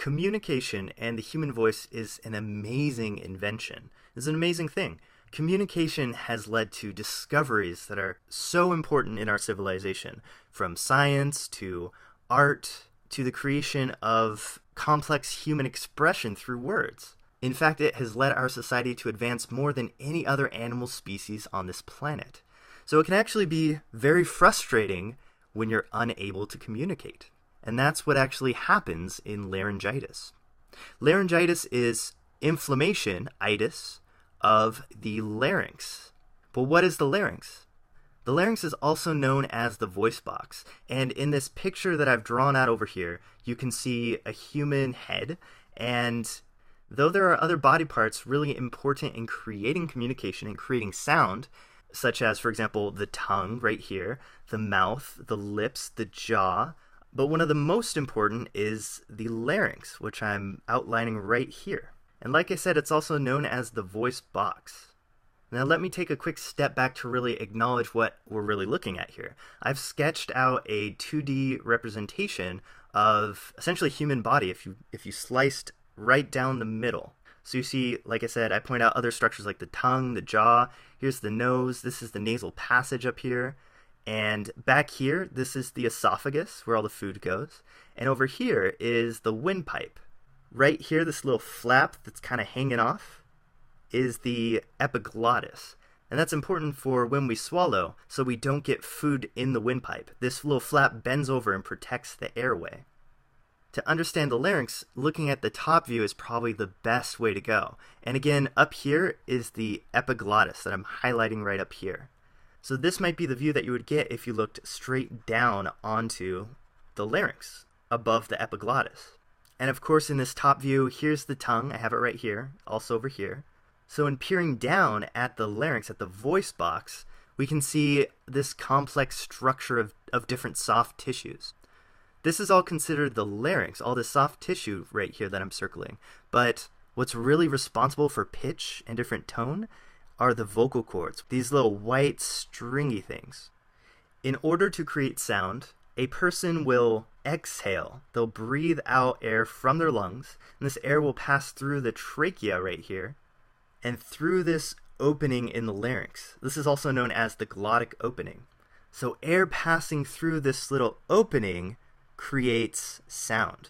Communication and the human voice is an amazing invention. It's an amazing thing. Communication has led to discoveries that are so important in our civilization, from science to art to the creation of complex human expression through words. In fact, it has led our society to advance more than any other animal species on this planet. So it can actually be very frustrating when you're unable to communicate. And that's what actually happens in laryngitis. Laryngitis is inflammation, itis, of the larynx. But what is the larynx? The larynx is also known as the voice box. And in this picture that I've drawn out over here, you can see a human head. And though there are other body parts really important in creating communication and creating sound, such as, for example, the tongue right here, the mouth, the lips, the jaw, but one of the most important is the larynx, which I'm outlining right here. And like I said, it's also known as the voice box. Now let me take a quick step back to really acknowledge what we're really looking at here. I've sketched out a 2D representation of essentially human body if you sliced right down the middle. So you see, like I said, I point out other structures like the tongue, the jaw, here's the nose, this is the nasal passage up here. And back here, this is the esophagus, where all the food goes. And over here is the windpipe. Right here, this little flap that's kind of hanging off is the epiglottis. And that's important for when we swallow, so we don't get food in the windpipe. This little flap bends over and protects the airway. To understand the larynx, looking at the top view is probably the best way to go. And again, up here is the epiglottis that I'm highlighting right up here. So this might be the view that you would get if you looked straight down onto the larynx, above the epiglottis. And of course, in this top view, here's the tongue. I have it right here, also over here. So in peering down at the larynx, at the voice box, we can see this complex structure of different soft tissues. This is all considered the larynx, all this soft tissue right here that I'm circling. But what's really responsible for pitch and different tone are the vocal cords, these little white stringy things. In order to create sound, a person will exhale. They'll breathe out air from their lungs, and this air will pass through the trachea right here and through this opening in the larynx. This is also known as the glottic opening. So air passing through this little opening creates sound.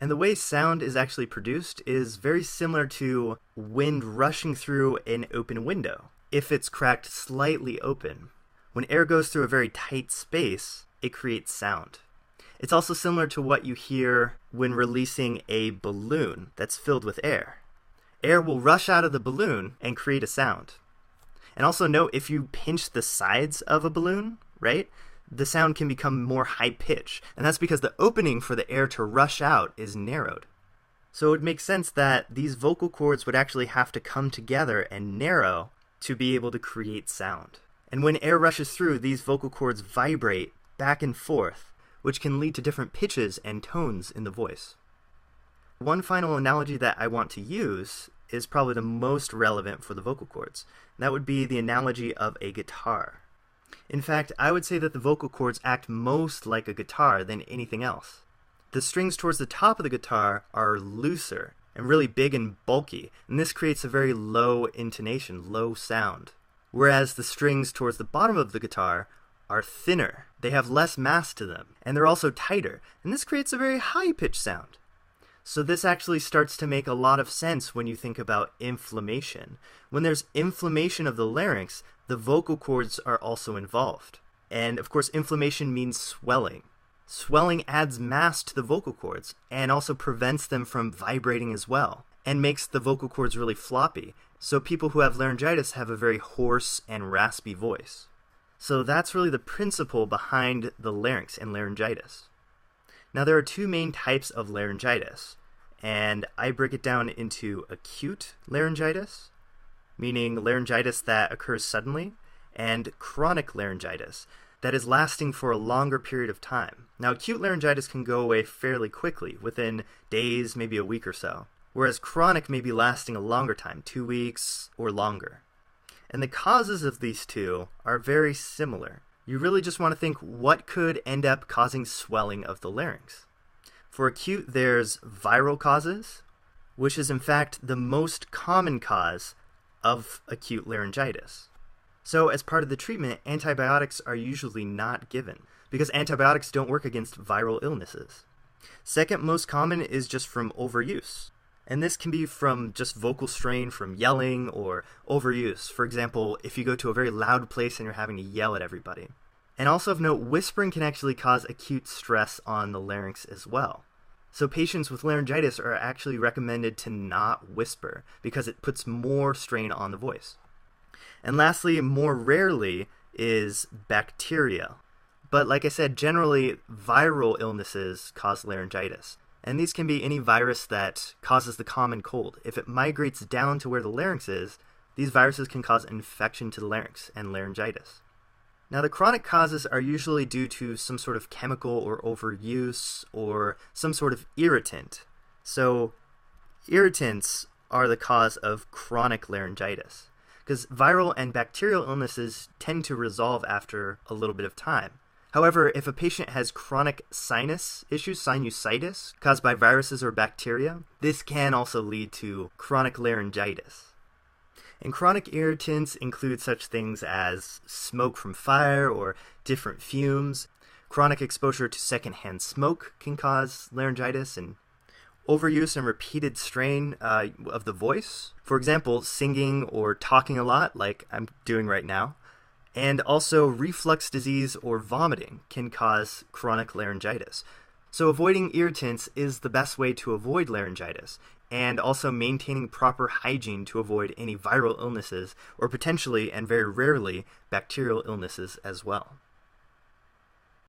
And the way sound is actually produced is very similar to wind rushing through an open window, if it's cracked slightly open. When air goes through a very tight space, it creates sound. It's also similar to what you hear when releasing a balloon that's filled with air. Air will rush out of the balloon and create a sound. And also note, if you pinch the sides of a balloon, right, the sound can become more high-pitched, and that's because the opening for the air to rush out is narrowed. So it would make sense that these vocal cords would actually have to come together and narrow to be able to create sound. And when air rushes through, these vocal cords vibrate back and forth, which can lead to different pitches and tones in the voice. One final analogy that I want to use is probably the most relevant for the vocal cords. And that would be the analogy of a guitar. In fact, I would say that the vocal cords act most like a guitar than anything else. The strings towards the top of the guitar are looser and really big and bulky, and this creates a very low intonation, low sound. Whereas the strings towards the bottom of the guitar are thinner, they have less mass to them, and they're also tighter, and this creates a very high-pitched sound. So this actually starts to make a lot of sense when you think about inflammation. When there's inflammation of the larynx, the vocal cords are also involved. And of course, inflammation means swelling. Swelling adds mass to the vocal cords and also prevents them from vibrating as well, and makes the vocal cords really floppy. So people who have laryngitis have a very hoarse and raspy voice. So that's really the principle behind the larynx and laryngitis. Now there are two main types of laryngitis, and I break it down into acute laryngitis, meaning laryngitis that occurs suddenly, and chronic laryngitis, that is lasting for a longer period of time. Now, acute laryngitis can go away fairly quickly, within days, maybe a week or so, whereas chronic may be lasting a longer time, 2 weeks or longer. And the causes of these two are very similar. You really just want to think what could end up causing swelling of the larynx. For acute, there's viral causes, which is in fact the most common cause of acute laryngitis. So as part of the treatment, antibiotics are usually not given because antibiotics don't work against viral illnesses. Second most common is just from overuse. And this can be from just vocal strain from yelling or overuse. For example, if you go to a very loud place and you're having to yell at everybody. And also of note, whispering can actually cause acute stress on the larynx as well. So patients with laryngitis are actually recommended to not whisper because it puts more strain on the voice. And lastly, more rarely, is bacteria. But like I said, generally viral illnesses cause laryngitis. And these can be any virus that causes the common cold. If it migrates down to where the larynx is, these viruses can cause infection to the larynx and laryngitis. Now, the chronic causes are usually due to some sort of chemical or overuse or some sort of irritant. So, irritants are the cause of chronic laryngitis because viral and bacterial illnesses tend to resolve after a little bit of time. However, if a patient has chronic sinus issues, sinusitis, caused by viruses or bacteria, this can also lead to chronic laryngitis. And chronic irritants include such things as smoke from fire or different fumes. Chronic exposure to secondhand smoke can cause laryngitis, and overuse and repeated strain of the voice. For example, singing or talking a lot, like I'm doing right now. And also reflux disease or vomiting can cause chronic laryngitis. So avoiding irritants is the best way to avoid laryngitis, and also maintaining proper hygiene to avoid any viral illnesses or potentially, and very rarely, bacterial illnesses as well.